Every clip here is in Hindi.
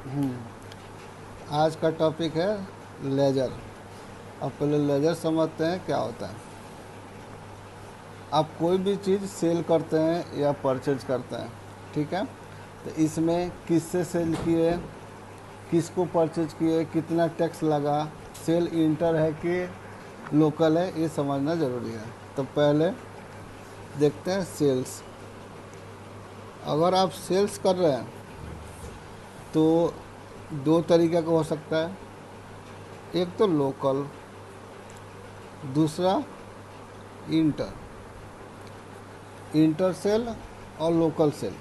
हम्म, आज का टॉपिक है लेजर। अब पहले लेजर समझते हैं क्या होता है। आप कोई भी चीज़ सेल करते हैं या परचेज करते हैं, ठीक है। तो इसमें किससे सेल किए, किसको परचेज किए, कितना टैक्स लगा, सेल इंटर है कि लोकल है, ये समझना ज़रूरी है। तो पहले देखते हैं सेल्स। अगर आप सेल्स कर रहे हैं तो दो तरीके का हो सकता है। एक तो लोकल, दूसरा इंटर। इंटर सेल और लोकल सेल।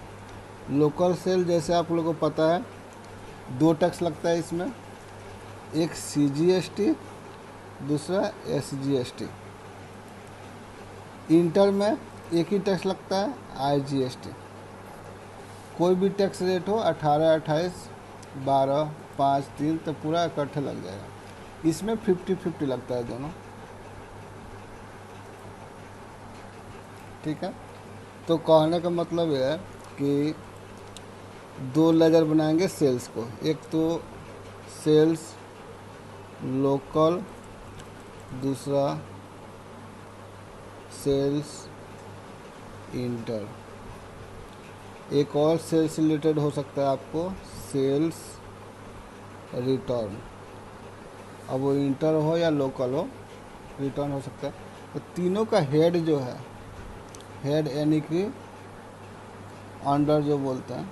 लोकल सेल जैसे आप लोगों को पता है, दो टैक्स लगता है इसमें, एक CGST, दूसरा SGST। इंटर में एक ही टैक्स लगता है, IGST। कोई भी टैक्स रेट हो 18, 28, 12, 5, 3, तो पूरा इकट्ठे लग जाएगा। इसमें 50-50 लगता है दोनों, ठीक है। तो कहने का मतलब यह है कि दो लेजर बनाएंगे सेल्स को। एक तो सेल्स लोकल, दूसरा सेल्स इंटर। एक और सेल्स रिलेटेड हो सकता है आपको, सेल्स रिटर्न। अब वो इंटर हो या लोकल हो, रिटर्न हो सकता है। तो तीनों का हेड जो है, हेड यानी कि अंडर जो बोलते हैं,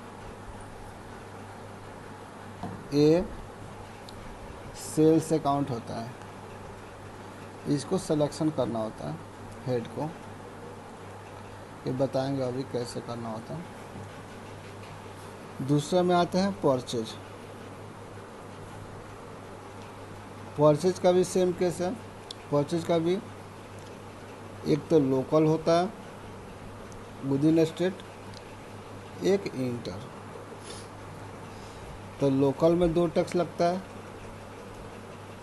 ये सेल्स अकाउंट होता है। इसको सिलेक्शन करना होता है हेड को, ये बताएंगे अभी कैसे करना होता है। दूसरे में आते हैं परचेज। परचेज का भी सेम केस है। परचेज का भी एक तो लोकल होता है विद इन स्टेट, एक इंटर। तो लोकल में दो टैक्स लगता है,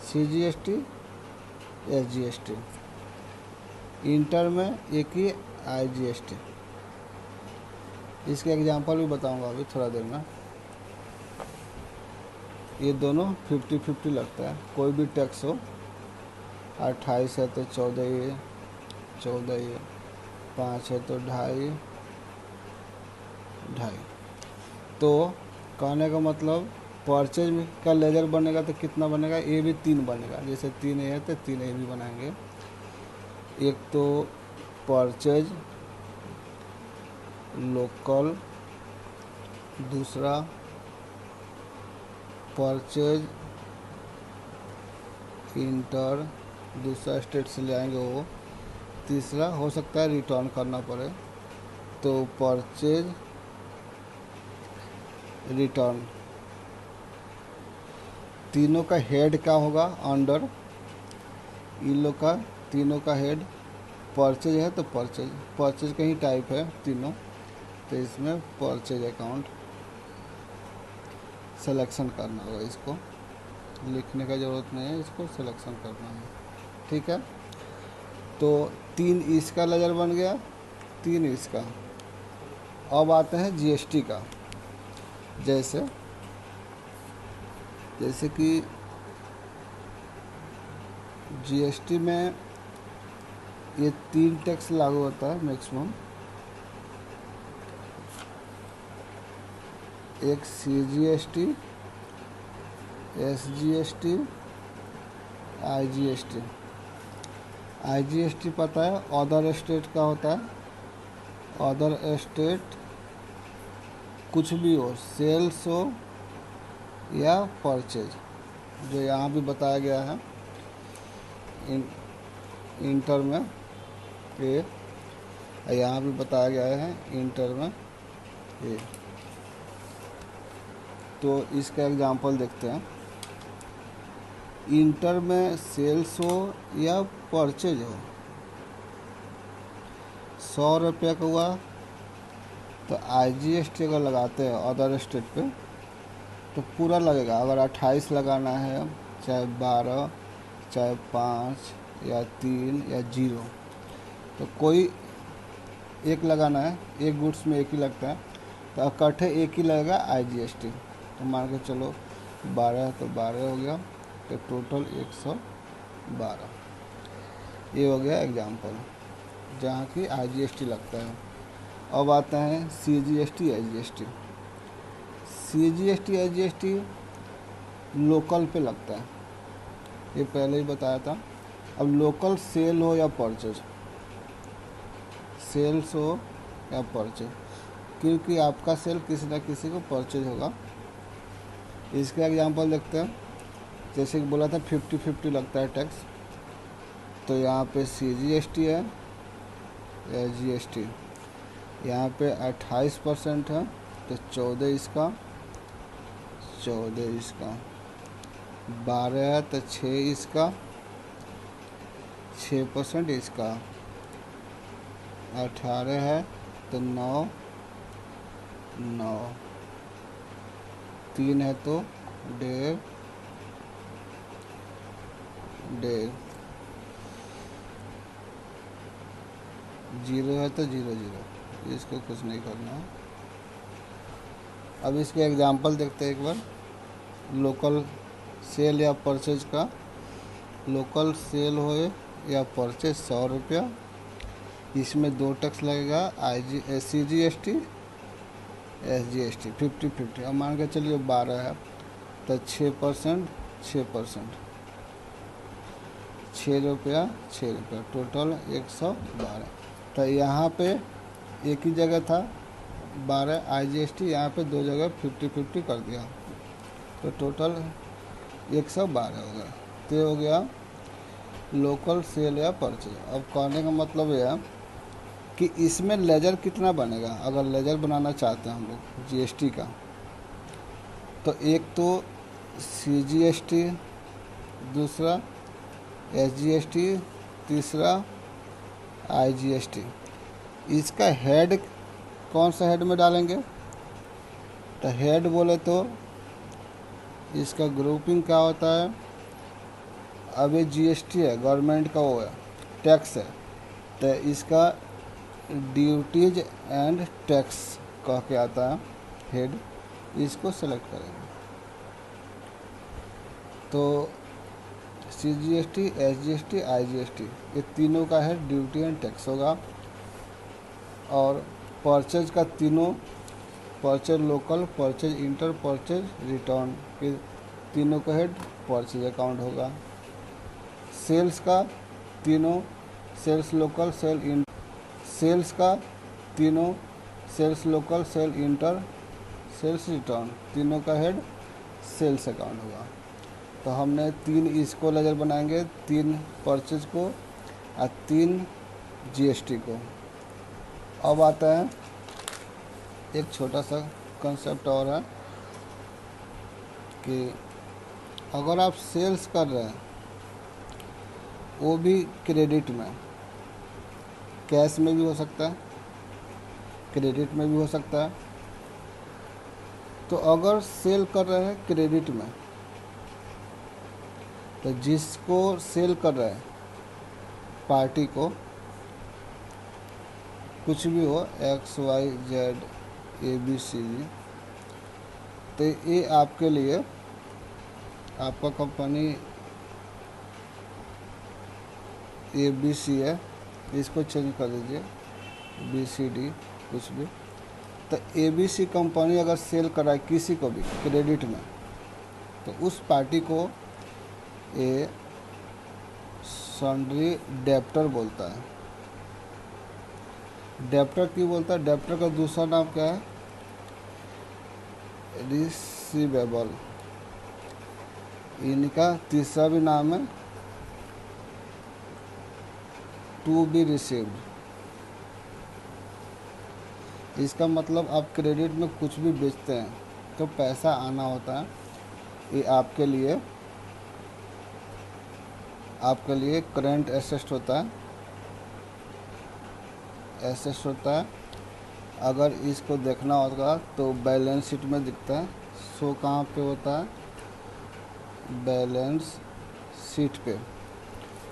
CGST, SGST। इंटर में एक ही IGST। इसके एग्जांपल भी बताऊंगा अभी थोड़ा देर में। ये दोनों 50-50 लगता है। कोई भी टैक्स हो, 28 है तो 14 ये, 14 ये, 5 है तो 2.5, 2.5। तो कहने का मतलब परचेज में का लेजर बनेगा तो कितना बनेगा, ये भी 3 बनेगा। जैसे 3 ए है तो 3 ए भी बनाएंगे। एक तो परचेज लोकल, दूसरा परचेज इंटर, दूसरा स्टेट से ले आएंगे वो, तीसरा हो सकता है रिटर्न करना पड़े तो परचेज रिटर्न। तीनों का हेड क्या होगा, अंडर। इन लोग का तीनों का हेड परचेज है तो परचेज, परचेज का ही टाइप है तीनों, तो इसमें परचेज अकाउंट सिलेक्शन करना होगा। इसको लिखने का ज़रूरत नहीं है, इसको सिलेक्शन करना है, ठीक है। तो 3 इसका लेजर बन गया, 3 इसका। अब आते हैं GST का। जैसे जैसे कि GST में ये 3 टैक्स लागू होता है मैक्सिमम। एक CGST, SGST, IGST। IGST पता है, अदर स्टेट का होता है। अदर स्टेट कुछ भी हो, सेल्स हो या परचेज, जो यहाँ भी बताया गया है इंटर में, ये यहाँ भी बताया गया है इंटर में ये। तो इसका एग्जांपल देखते हैं। इंटर में सेल्स हो या परचेज हो, 100 रुपये का हुआ तो IGST अगर लगाते हैं अदर स्टेट पे तो पूरा लगेगा। अगर 28 लगाना है, चाहे 12, चाहे 5 या 3 या 0, तो कोई एक लगाना है। एक गुड्स में एक ही लगता है तो इकट्ठे एक ही लगेगा IGST। तो मान के चलो 12 है तो 12 हो गया, तो टोटल 112। ये हो गया एग्जाम्पल जहाँ की IGST लगता है। अब आता है CGST SGST। CGST SGST local पे लगता है, ये पहले ही बताया था। अब लोकल सेल हो या परचेज, सेल्स हो या परचेज, क्योंकि आपका सेल किसी न किसी को परचेज होगा। इसका एग्जांपल देखते हैं। जैसे कि बोला था 50-50 लगता है टैक्स, तो यहाँ पे CGST है, SGST यहाँ पे 28% है, तो 14 इसका, 14 इसका, 12 है तो 6 इसका, 6% इसका, 18 है तो 9, 9, 3 है तो 1.5, 1.5, 0 है तो 0, 0, इसको कुछ नहीं करना है। अब इसके एग्जांपल देखते हैं एक बार। लोकल सेल या परचेज का, लोकल सेल हो या परचेज 100 रुपया, इसमें 2 टैक्स लगेगा, CGST SGST 50-50। अब मान के चलिए 12 है तो 6%, 6%, 6 रुपया, 6 रुपया, टोटल 112। तो यहाँ पे एक ही जगह था 12 IGST, यहाँ पे 2 जगह 50-50 कर दिया, तो टोटल 112 हो गया। तो ये हो गया लोकल सेल या परचेज। अब कहने का मतलब यह है कि इसमें लेजर कितना बनेगा। अगर लेजर बनाना चाहते हैं हम लोग GST का, तो एक तो CGST, दूसरा SGST, तीसरा IGST। इसका हेड कौन सा हेड में डालेंगे, तो हेड बोले तो इसका ग्रुपिंग क्या होता है। अब ये GST है, गवर्नमेंट का वो है, टैक्स है, तो इसका ड्यूटीज एंड टैक्स कह के आता है हेड, इसको सेलेक्ट करेंगे। तो CGST SGST IGST ये तीनों का हेड ड्यूटी एंड टैक्स होगा। और परचेज का तीनों, purchase local, purchase inter, purchase return के तीनों का हेड परचेज अकाउंट होगा। सेल्स का तीनों, सेल्स लोकल, सेल्स का तीनों, sales local, sale inter, sales return, तीनों का हेड सेल्स अकाउंट होगा। तो हमने 3 इसको लेजर बनाएंगे, 3 परचेज को और 3 GST को। अब आता है एक छोटा सा कंसेप्ट और है कि अगर आप सेल्स कर रहे हैं, वो भी क्रेडिट में, कैश में भी हो सकता है, क्रेडिट में भी हो सकता है। तो अगर सेल कर रहे हैं क्रेडिट में, तो जिसको सेल कर रहे हैं पार्टी को, कुछ भी हो XYZ ABC, तो ये आपके लिए, आपका कंपनी ABC है, इसको चेंज कर दीजिए BCD कुछ भी। तो ABC कंपनी अगर सेल कराए किसी को भी क्रेडिट में, तो उस पार्टी को ये सन्ड्री डेप्टर बोलता है। डेप्टर क्यों बोलता है, डेप्टर का दूसरा नाम क्या है, रिसीवेबल। इनका तीसरा भी नाम है टू बी रिसीव्ड। इसका मतलब आप क्रेडिट में कुछ भी बेचते हैं तो पैसा आना होता है, ये आपके लिए करंट एसेट होता है, एसेट होता है। अगर इसको देखना होगा तो बैलेंस शीट में दिखता है। शो कहाँ पे होता है, बैलेंस शीट पे।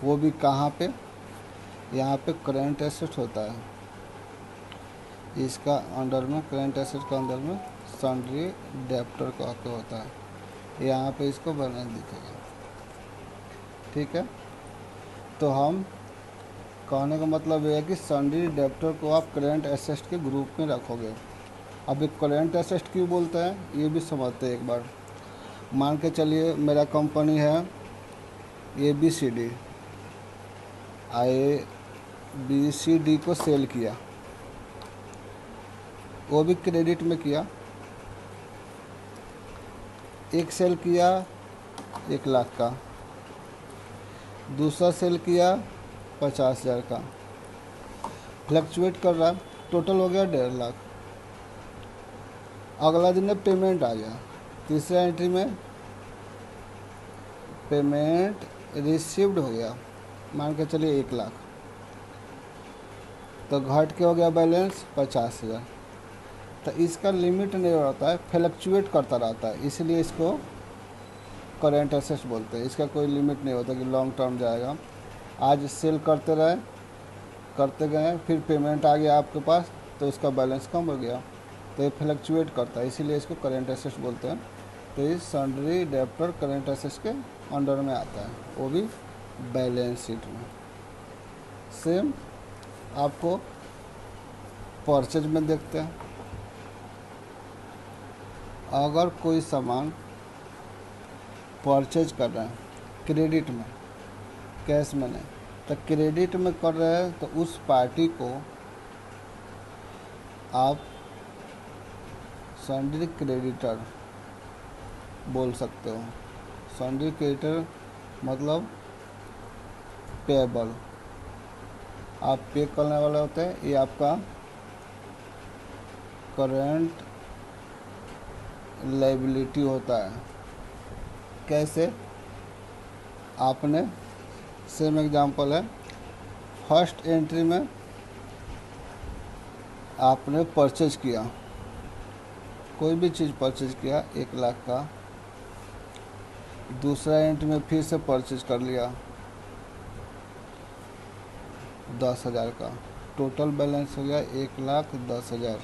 वो भी कहाँ पे, यहाँ पे करंट एसेट होता है, इसका अंडर में, करंट एसेट का अंदर में सन्ड्री डेप्टर कह के होता है। यहाँ पे इसको बैलेंस दिखेगा, ठीक है। तो हम कहने का मतलब ये है कि सन्ड्री डेप्टर को आप करेंट एसेट के ग्रुप में रखोगे। अब एक करेंट एसेट क्यों बोलते हैं ये भी समझते हैं एक बार। मान के चलिए मेरा कंपनी है ABCD, ABCD को सेल किया, वो भी क्रेडिट में किया। एक सेल किया 1 लाख का, दूसरा सेल किया 50,000 का, फ्लक्चुएट कर रहा है, टोटल हो गया 1.5 लाख। अगला दिन में पेमेंट आ गया, तीसरा एंट्री में पेमेंट रिसीव्ड हो गया, मान के चलिए 1 लाख, तो घट के हो गया बैलेंस 50,000। तो इसका लिमिट नहीं रहता है, फ्लक्चुएट करता रहता है, इसलिए इसको करेंट एसेट्स बोलते हैं। इसका कोई लिमिट नहीं होता कि लॉन्ग टर्म जाएगा। आज सेल करते रहे, करते गए, फिर पेमेंट आ गया आपके पास तो उसका बैलेंस कम हो गया, तो ये फ्लक्चुएट करता है, इसीलिए इसको करेंट एसेट्स बोलते हैं। तो ये सन्ड्री डेप्टर करेंट एसेट्स के अंडर में आता है, वो भी बैलेंस शीट में। सेम आपको परचेज में देखते हैं। अगर कोई सामान परचेज कर रहे हैं क्रेडिट में, कैश में नहीं, तो क्रेडिट में कर रहे हैं तो उस पार्टी को आप सन्ड्री क्रेडिटर बोल सकते हो। सन्ड्री क्रेडिटर मतलब पेएबल, आप पे करने वाले होते हैं। ये आपका करेंट लायबिलिटी होता है। कैसे? आपने सेम एग्जांपल है, फर्स्ट एंट्री में आपने परचेज किया, कोई भी चीज़ परचेज किया 1 लाख का, दूसरा एंट्री में फिर से परचेज कर लिया 10,000 का, टोटल बैलेंस हो गया 1,10,000।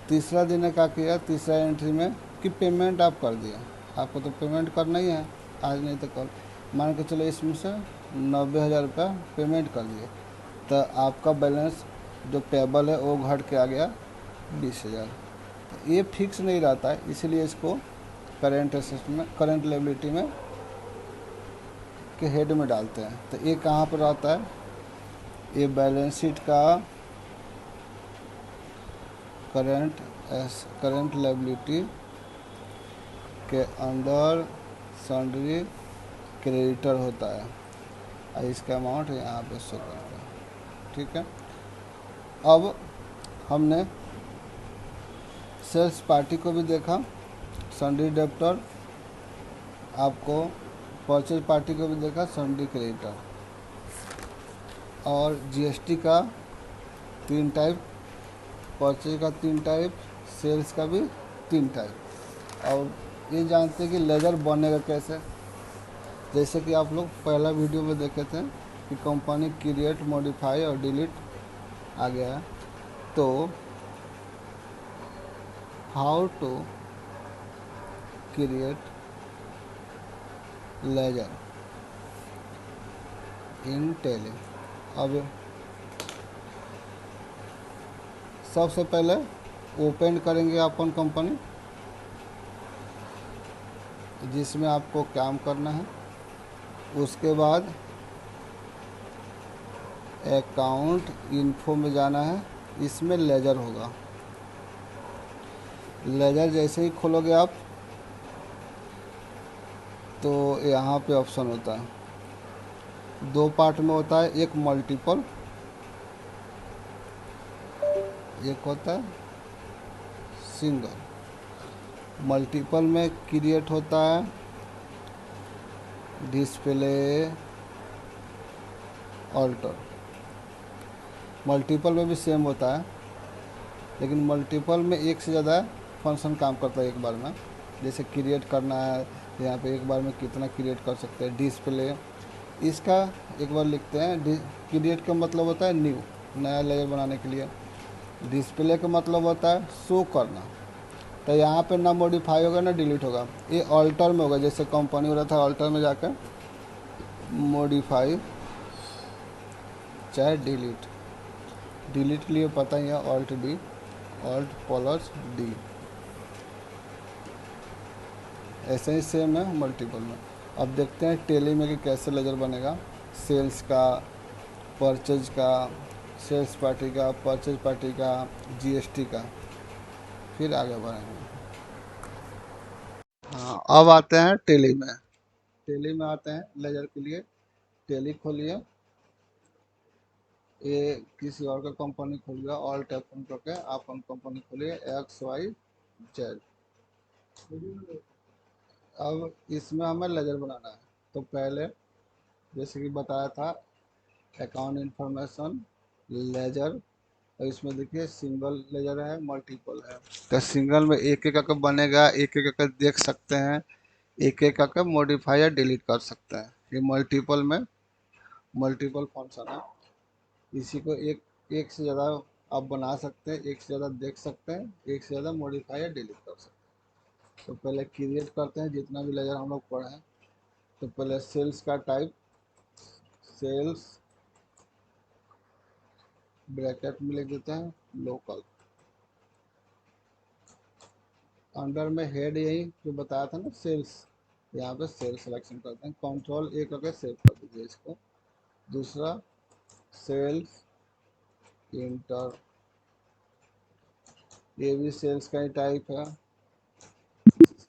तीसरा दिन क्या किया, तीसरा एंट्री में कि पेमेंट आप कर दिया, आपको तो पेमेंट करना ही है, आज नहीं तो कल, मान के चलो इसमें से 90,000 रुपया पेमेंट कर दिए, तो आपका बैलेंस जो पेबल है वो घट के आ गया 20,000। तो ये फिक्स नहीं रहता है, इसलिए इसको करेंट एसेट में, करेंट लायबिलिटी में के हेड में डालते हैं। तो ये कहाँ पर रहता है, ये बैलेंस शीट का करंट लायबिलिटी के अंदर सन्ड्री क्रेडिटर होता है, और इसका अमाउंट यहाँ पे शो करता है, ठीक है। अब हमने सेल्स पार्टी को भी देखा, सन्ड्री डेप्टर, आपको परचेज पार्टी को भी देखा, सन्ड्री क्रेडिटर, और जीएसटी का 3 टाइप, परचेज का 3 टाइप, सेल्स का भी 3 टाइप। और ये जानते हैं कि लेजर बनेगा कैसे, जैसे कि आप लोग पहला वीडियो में देखे थे कि कंपनी क्रिएट, मॉडिफाई और डिलीट आ गया है। तो how to create ledger in Tally. अब सबसे पहले ओपन करेंगे अपन कंपनी जिसमें आपको काम करना है, उसके बाद अकाउंट इन्फो में जाना है, इसमें लेजर होगा। लेजर जैसे ही खोलोगे आप तो यहाँ पे ऑप्शन होता है, 2 पार्ट में होता है, एक मल्टीपल, एक होता है सिंगल। मल्टीपल में क्रिएट होता है डिस्प्ले, ऑल्टर। मल्टीपल में भी सेम होता है, लेकिन मल्टीपल में एक से ज़्यादा फंक्शन काम करता है एक बार में। जैसे क्रिएट करना है, यहाँ पे एक बार में कितना क्रिएट कर सकते हैं। डिस्प्ले, इसका एक बार लिखते हैं, क्रिएट का मतलब होता है न्यू, नया लेयर बनाने के लिए। डिस्प्ले का मतलब होता है शो करना। तो यहाँ पे ना मॉडिफाई होगा ना डिलीट होगा, ये ऑल्टर में होगा। जैसे कंपनी वाला था, ऑल्टर में जाकर मॉडिफाई चाहे डिलीट, डिलीट के लिए पता ही है alt D, alt plus D. ऐसे ही सेम है मल्टीपल में। अब देखते हैं टेली में कि कैसे लेजर बनेगा। सेल्स का, परचेज का, सेल्स पार्टी का, परचेज पार्टी का, जीएसटी का, फिर आगे बढ़ेंगे। हाँ, अब आते हैं टेली में। टेली में आते हैं लेजर के लिए। टेली खोलिए, ये किसी और का कंपनी खोल गया, ऑल टैप करके आप कंपनी खोलिए XYZ। अब इसमें हमें लेजर बनाना है। तो पहले जैसे कि बताया था, अकाउंट इंफॉर्मेशन, लेजर, और इसमें देखिए सिंगल लेजर है, मल्टीपल है। तो सिंगल में एक एक करके बनेगा, एक एक करके देख सकते हैं, एक एक करके मॉडिफाई या डिलीट कर सकते हैं। ये मल्टीपल में मल्टीपल फंक्शन है। इसी को एक एक से ज़्यादा आप बना सकते हैं, एक से ज़्यादा देख सकते हैं, एक से ज़्यादा मॉडिफाई या डिलीट कर सकते हैं। तो पहले क्रिएट करते हैं जितना भी लेजर हम लोग पढ़े हैं। तो पहले सेल्स का टाइप, सेल्स ब्रैकेट में लिख देते हैं लोकल। अंडर में हेड यही जो बताया था ना सेल्स, यहाँ पे सेल्स सिलेक्शन करते हैं, कंट्रोल ए करके सेव कर दीजिए इसको। दूसरा सेल्स इंटर, ये भी सेल्स का ही टाइप है,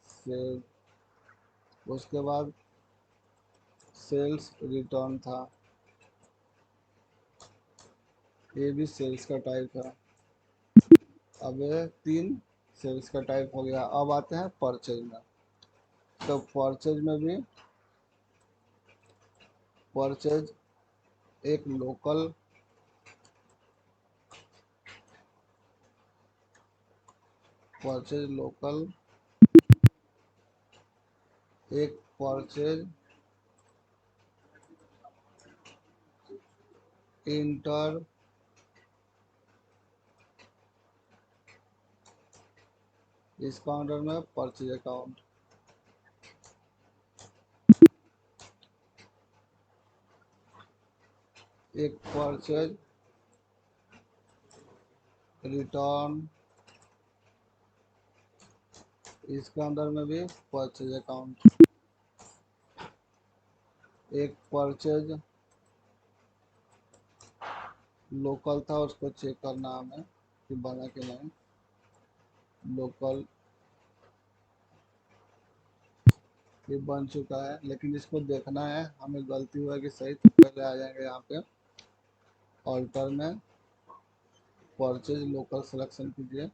सेल। उसके बाद सेल्स रिटर्न था, ये भी सेल्स का टाइप है। अब ये तीन सेल्स का टाइप हो गया। अब आते हैं परचेज में। तो परचेज में भी परचेज एक लोकल, परचेज लोकल, एक परचेज इंटर, इसका अंडर में परचेज अकाउंट, एक परचेज रिटर्न, इसके अंदर में भी परचेज अकाउंट, एक परचेज लोकल था, उसको चेक करना हमें कि बना कि नहीं। लोकल ये बन चुका है, लेकिन इसको देखना है हमें गलती हुआ कि सही। तो पहले आ जाएंगे यहाँ पे ऑल्टर में, परचेज लोकल सिलेक्शन कीजिए।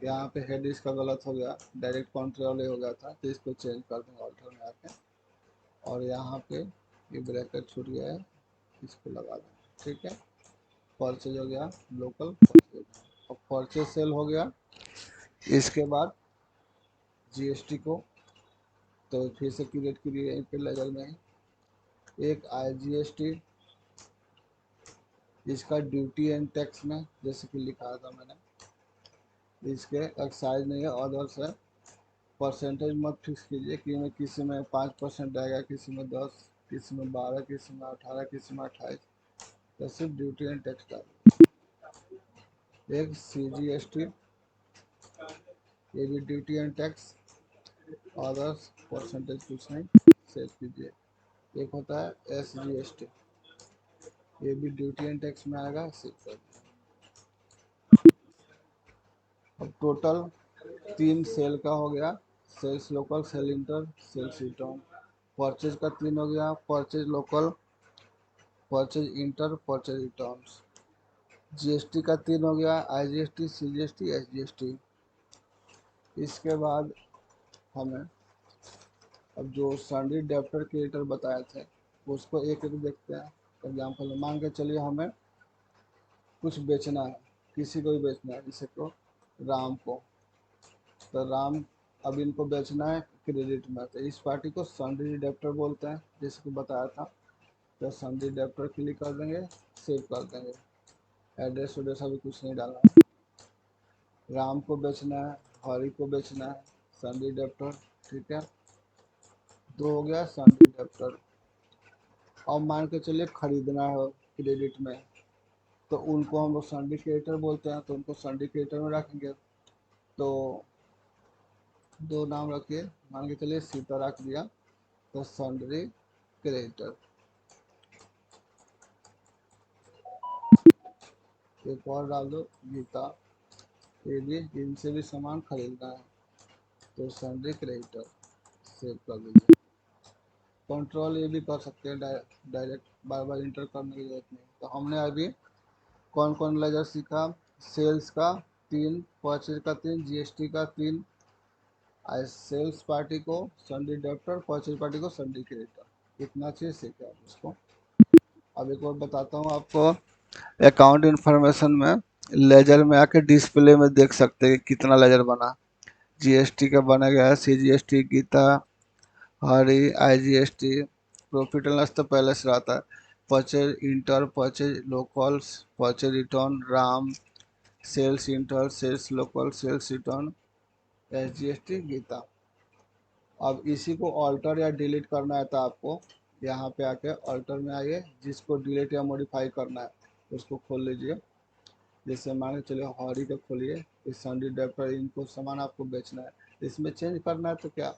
यहाँ पे हेड इसका गलत हो गया, डायरेक्ट कंट्रोल हो गया था, तो इसको चेंज कर देंगे ऑल्टर में आके। और यहाँ पे ये ब्रैकेट छूट गया है, इसको लगा दें। ठीक है, परचेज हो गया लोकल परचेज। अब परचेज सेल हो गया। इसके बाद जीएसटी को तो फिर से क्रिएट करिए यहीं पे लेजर में ही, एक IGST, इसका ड्यूटी एंड टैक्स में जैसे कि लिखा था मैंने, इसके एक्साइज नहीं है, अदर्स है। परसेंटेज मत फिक्स कीजिए कि मैं किसी में 5% आएगा, किसी में 10, किसी में 12, किसी में 18, किसी में 28। तो सिर्फ ड्यूटी एंड टैक्स डाल। एक CGST, ये भी duty and tax, others percentage कुछ नहीं, सेव कीजिए। एक होता है SGST, ये भी ड्यूटी एंड टैक्स में आएगा, सेव कर दीजिए। अब टोटल 3 सेल का हो गया, sales local, sale inter, sales return. Purchase का 3 हो गया, purchase local, purchase inter, purchase return. GST का 3 हो गया, IGST, CGST, SGST। इसके बाद हमें अब जो सन्डी डेप्टर क्रिएटर बताए थे उसको एक एक देखते हैं। एग्जाम्पल मान के चलिए हमें कुछ बेचना है, किसी को भी बेचना है, जैसे को राम को। तो राम अब इनको बेचना है क्रेडिट में, तो इस पार्टी को सन्डी डेप्टर बोलते हैं, जैसे कि बताया था। तो सन्डी डेप्टर क्लिक कर देंगे, सेव कर देंगे। एड्रेस उड्रेस अभी कुछ नहीं डालना। राम को बेचना है, हरी को बेचना है, सन्डी डेप्टर। ठीक है, दो हो गया सन्डी डेप्टर। अब मान के चलिए खरीदना है क्रेडिट में, तो उनको हम लोग सन्डी क्रेडिटर बोलते हैं, तो उनको सन्डी क्रेडिटर में रखेंगे। तो दो नाम रखिए, मान के चलिए सीता रख दिया, तो सन्ड्री क्रेडिटर। एक और डाल दो गीता, ये भी इनसे भी सामान खरीदना है, तो सन्ड्री क्रेडिटर सेव कर दीजिए। कंट्रोल ये भी कर सकते हैं, डायरेक्ट बार बार इंटर करने की जरूरत नहीं। तो हमने अभी कौन कौन लेजर सीखा? सेल्स का 3, परचेज का 3, जीएसटी का 3। सेल्स पार्टी को सन्डी डेप्टर, परचेज पार्टी को सन्डी क्रेडिटर। इतना चीज़ सीखे आप इसको। अब एक और बताता हूँ आपको। अकाउंट इन्फॉर्मेशन में लेजर में आके डिस्प्ले में देख सकते हैं कितना लेजर बना। जीएसटी का बना गया है, CGST, Gita, Hari, IGST. Profit and loss तो पहले से रहता है। Purchase inter, purchase locals, purchase return, Ram, sales inter, sales local, sales return, SGST, Gita. अब इसी को ऑल्टर या डिलीट करना है तो आपको यहाँ पे आके ऑल्टर में आइए, जिसको डिलीट या मॉडिफाई करना है उसको खोल लीजिए। जैसे मान के चलिए हॉरी का खोलिए, इस सन्डी डेप्टर, इनको सामान आपको बेचना है, इसमें चेंज करना है तो क्या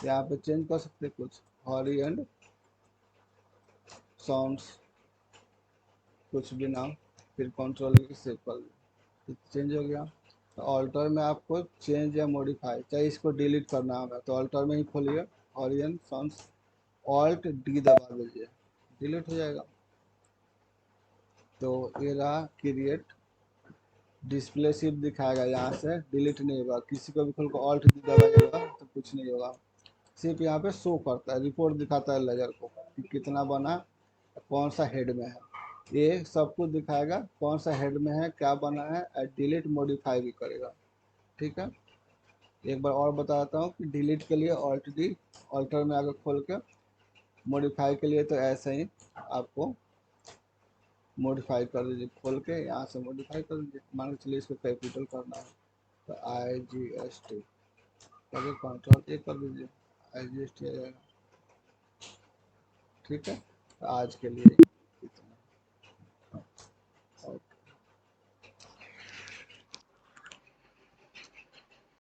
यहाँ पे चेंज कर सकते हैं कुछ, हॉरी एंड सॉन्स, कुछ भी नाम, फिर कंट्रोल सेव कर लीजिए, चेंज हो गया। तो ऑल्टर में आपको चेंज या मॉडिफाई, चाहे इसको डिलीट करना होगा तो ऑल्टर में ही खोलिए, हॉरी एंड सॉन्स, ऑल्ट डी दबा दीजिए, डिलीट हो जाएगा। तो ये रहा क्रिएट, डिस्प्ले सिर्फ दिखाएगा, यहाँ से डिलीट नहीं होगा। किसी को भी खोल को ऑल्ट दबाइएगा तो कुछ नहीं होगा, सिर्फ यहाँ पे शो करता है, रिपोर्ट दिखाता है लेजर को कि कितना बना, कौन सा हेड में है, ये सब कुछ दिखाएगा कौन सा हेड में है, क्या बना है, और डिलीट मॉडिफाई भी करेगा। ठीक है, एक बार और बताता हूँ कि डिलीट के लिए ऑल्ट डी, ऑल्टर में आकर खोल के, मॉडिफाई के लिए तो ऐसे ही आपको मॉडिफाई कर दीजिए, खोल के यहाँ से मॉडिफाई कर दीजिए। मान के चलिए इसको कैपिटल करना है, तो IGST करके कंट्रोल ए कर दीजिए, IGST आ जाएगा। ठीक है, तो आज के लिए